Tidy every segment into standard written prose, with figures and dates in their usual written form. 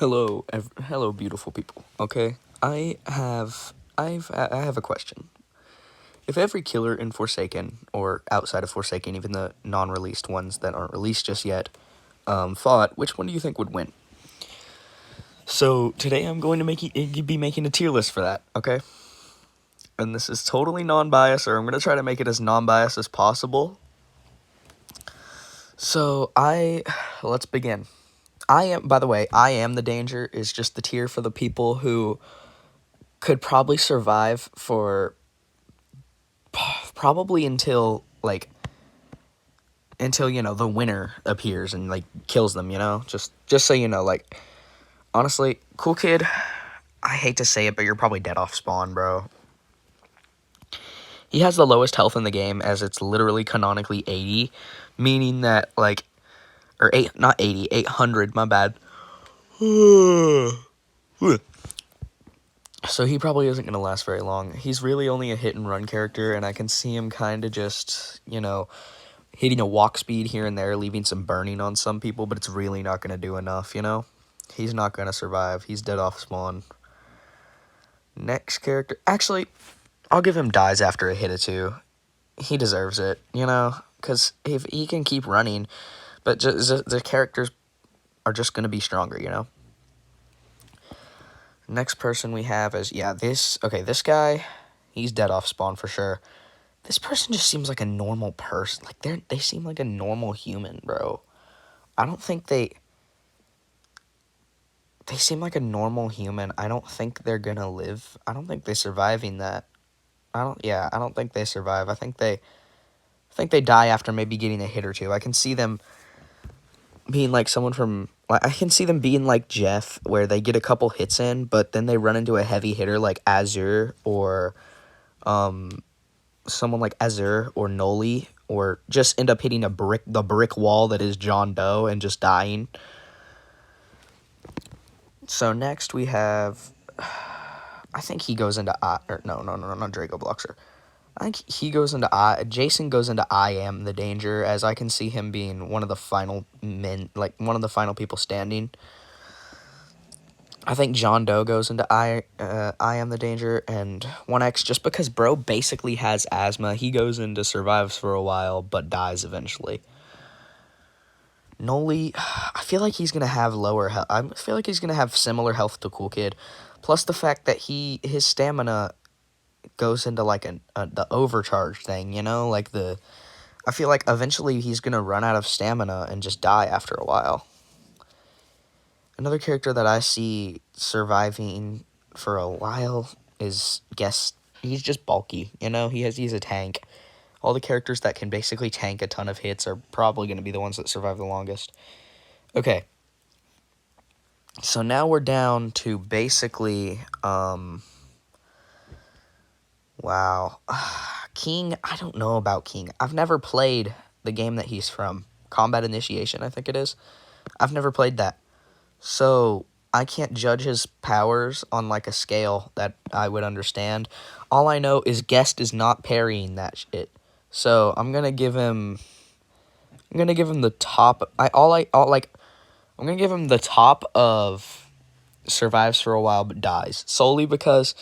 Hello, beautiful people. Okay, I have a question. If every killer in Forsaken or outside of Forsaken, even the non-released ones that aren't released just yet, fought, which one do you think would win? So today I'm going to be making a tier list for that. Okay, and this is totally non-biased, or I'm gonna try to make it as non-biased as possible. So let's begin. By the way, I am the danger is just the tier for the people who could probably survive for probably until the winner appears and like kills them. Just so you know, like honestly, Cool Kid. I hate to say it, but you're probably dead off spawn, bro. He has the lowest health in the game, as it's literally canonically 80, meaning that or eight, not 80, 800. My bad. So he probably isn't going to last very long. He's really only a hit and run character, and I can see him kind of just, hitting a walk speed here and there, leaving some burning on some people, but it's really not going to do enough. He's not going to survive. He's dead off spawn. Next character. Actually, I'll give him dies after a hit or two. He deserves it, because if he can keep running, but just, the characters are just going to be stronger. Next person we have is, this guy, he's dead off spawn for sure. This person just seems like a normal person. Like, they seem like a normal human, bro. I don't think they seem like a normal human. I don't think they're gonna live. I don't think they're surviving that. I don't think they survive. I think they die after maybe getting a hit or two. I can see them being like someone from, I can see them being like Jeff, where they get a couple hits in, but then they run into a heavy hitter like Azure or someone like Azure or Noli, or just end up hitting the brick wall that is John Doe and just dying. So next we have, I think he goes into no, not Draco Bloxer. I think he goes into Jason goes into I am the danger, as I can see him being one of the final men, like one of the final people standing. I think John Doe goes into I am the danger, and 1X, just because bro basically has asthma, he goes into survives for a while but dies eventually. Noli, I feel like he's gonna have lower health. I feel like he's gonna have similar health to Cool Kid, plus the fact that his stamina goes into like the overcharge thing. I feel like eventually he's gonna run out of stamina and just die after a while. Another character that I see surviving for a while is Guess. He's just bulky. He's a tank. All the characters that can basically tank a ton of hits are probably going to be the ones that survive the longest. Okay. So now we're down to basically, wow. King, I don't know about King. I've never played the game that he's from. Combat Initiation, I think it is. I've never played that. So I can't judge his powers on like a scale that I would understand. All I know is Guest is not parrying that shit. So I'm gonna give him the top. I'm gonna give him the top of survives for a while but dies, solely because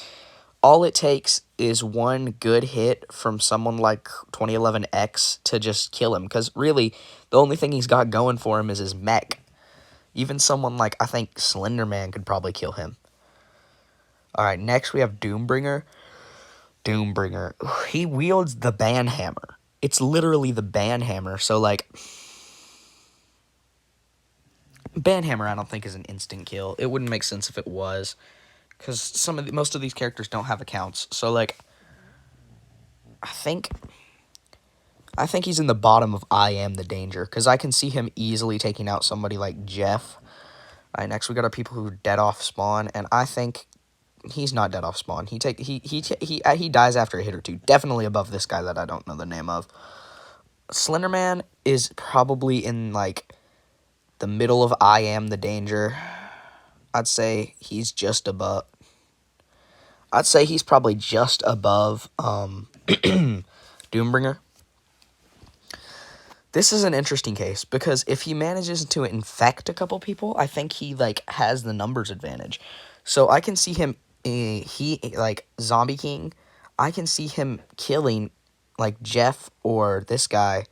all it takes is one good hit from someone like 2011X to just kill him. Because really, the only thing he's got going for him is his mech. Even someone like, I think, Slenderman could probably kill him. Alright, next we have Doombringer. Doombringer. He wields the Banhammer. It's literally the Banhammer. So, Banhammer I don't think is an instant kill. It wouldn't make sense if it was, because most of these characters don't have accounts. So, I think he's in the bottom of I am the danger, because I can see him easily taking out somebody like Jeff. Alright, next we got our people who are dead off spawn, and I think he's not dead off spawn. He dies after a hit or two. Definitely above this guy that I don't know the name of. Slenderman is probably in the middle of I am the danger. I'd say he's just above. I'd say he's probably just above Doombringer. This is an interesting case because if he manages to infect a couple people, I think he like has the numbers advantage. So I can see him he like Zombie King, I can see him killing like Jeff or this guy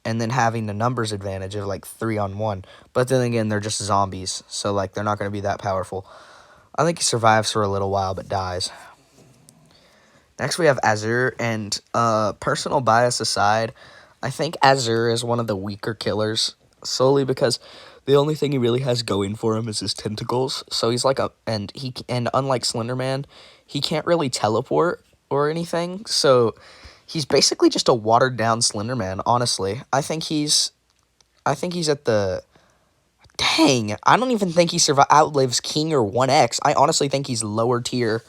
and then having the numbers advantage of like 3-on-1. But then again, they're just zombies, so like they're not going to be that powerful. I think he survives for a little while but dies. Next, we have Azur, and personal bias aside, I think Azur is one of the weaker killers, solely because the only thing he really has going for him is his tentacles. So he's like and unlike Slenderman, he can't really teleport or anything. So he's basically just a watered down Slenderman. Honestly, I think he's at the. Dang, I don't even think he outlives King or 1X. I honestly think he's lower tier.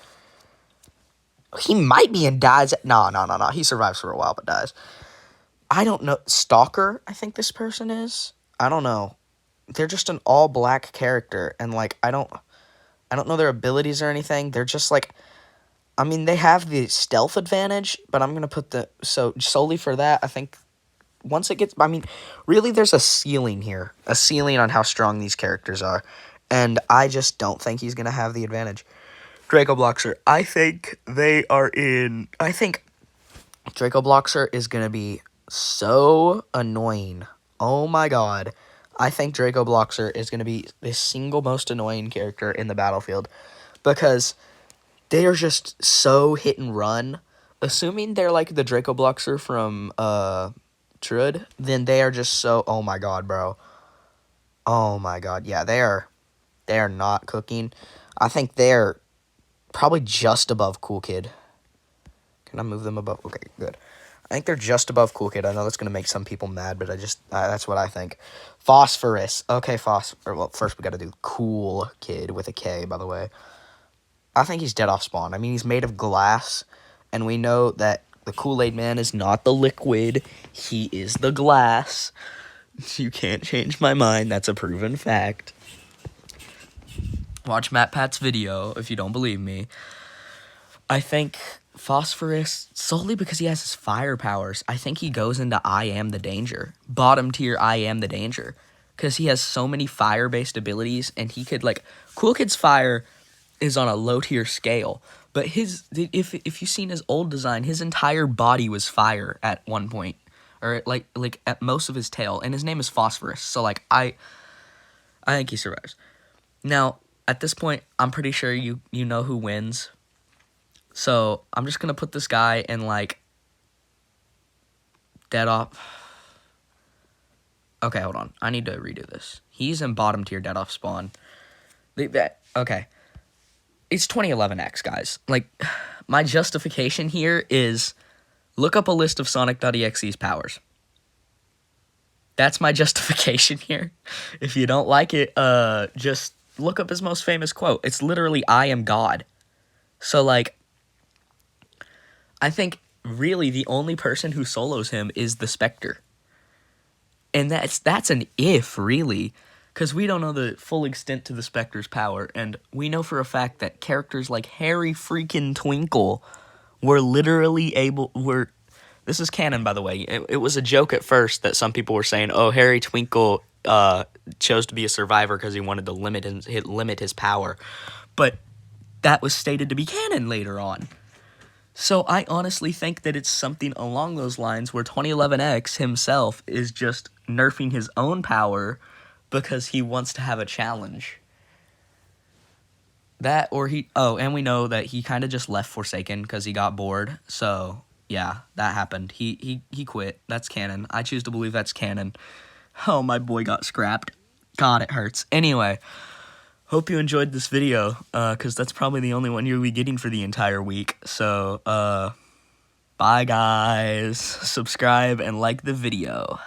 He might be and dies. No. He survives for a while but dies. I don't know. Stalker, I think this person is. I don't know. They're just an all black character, and like I don't know their abilities or anything. They're just like, I mean, they have the stealth advantage, but I'm gonna put solely for that. I think once it gets, I mean, really, there's a ceiling here, a ceiling on how strong these characters are, and I just don't think he's gonna have the advantage. Draco Bloxer, I think Draco Bloxer is gonna be so annoying. Oh my god. I think Draco Bloxer is going to be the single most annoying character in the battlefield because they are just so hit and run. Assuming they're like the Draco Bloxer from Trud, then they are just so, oh my god, bro. Oh my god. Yeah, they are not cooking. I think they're probably just above Cool Kid. Can I move them above? Okay, good. I think they're just above Cool Kid. I know that's going to make some people mad, but that's what I think. Phosphorus. Okay, well, first we got to do Cool Kid with a K, by the way. I think he's dead off spawn. I mean, he's made of glass, and we know that the Kool-Aid Man is not the liquid. He is the glass. You can't change my mind. That's a proven fact. Watch MatPat's video if you don't believe me. I think Phosphorus, solely because he has his fire powers, I think he goes into I am the danger. Bottom tier I am the danger. Because he has so many fire-based abilities, and he could, like, Cool Kid's fire is on a low-tier scale. But if you've seen his old design, his entire body was fire at one point. Or, like at most of his tail. And his name is Phosphorus. So, like, I think he survives. Now, at this point, I'm pretty sure you know who wins. So, I'm just going to put this guy in, like, dead off. Okay, hold on. I need to redo this. He's in bottom tier dead off spawn. Okay. It's 2011X, guys. Like, my justification here is look up a list of Sonic.exe's powers. That's my justification here. If you don't like it, just look up his most famous quote. It's literally, I am God. So, like, I think really the only person who solos him is the Spectre. And that's an if, really, because we don't know the full extent to the Spectre's power, and we know for a fact that characters like Harry freaking Twinkle were literally this is canon, by the way. It was a joke at first that some people were saying, oh, Harry Twinkle chose to be a survivor because he wanted to limit his power. But that was stated to be canon later on. So I honestly think that it's something along those lines where 2011X himself is just nerfing his own power because he wants to have a challenge. And we know that he kind of just left Forsaken because he got bored. So, yeah, that happened. He quit. That's canon. I choose to believe that's canon. Oh, my boy got scrapped. God, it hurts. Anyway, hope you enjoyed this video, because that's probably the only one you'll be getting for the entire week. So, bye, guys. Subscribe and like the video.